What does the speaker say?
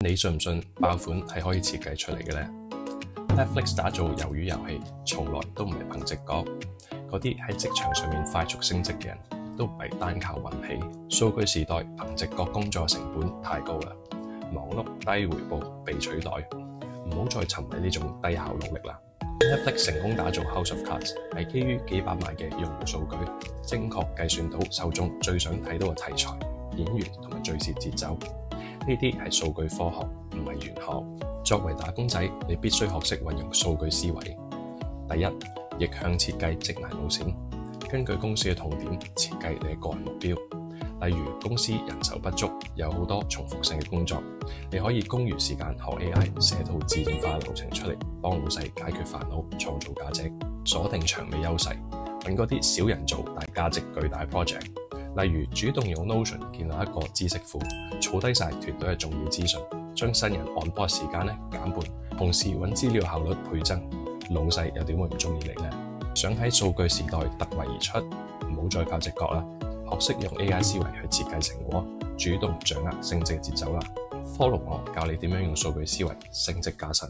你信唔信爆款係可以設計出嚟嘅呢？ Netflix 打造魷魚遊戲，從來都唔係憑直覺。嗰啲喺職場上面快速升職嘅人，都唔係單靠運氣。數據時代憑直覺工作成本太高啦，忙碌低回報被取代，唔好再沉迷呢種低效努力啦。Netflix 成功打造 House of Cards 係基於幾百萬嘅用戶數據，精確計算到受眾最想睇到嘅題材、演員同埋敘事節奏。呢啲係數據科學，唔係玄學。作為打工仔，你必須學識運用數據思維。第一，逆向設計職涯路線，根據公司嘅痛點設計你嘅個人目標。例如公司人手不足，有好多重複性嘅工作，你可以公餘時間學 AI 寫套自動化流程出嚟，幫老細解決煩惱，創造價值。鎖定長尾優勢，揾嗰啲少人做但價值巨大 project。例如主動用 Notion 建立一個知識庫，儲低晒團隊嘅重要資訊，將新人 onboard 時間減半，同時揾資料效率倍增。老細又點會唔中意你呢？想喺數據時代突圍而出，唔好再靠直覺啦，學識用 AI 思維去設計成果，主動掌握升職節奏啦。Follow 我教你點樣用數據思維升職加薪。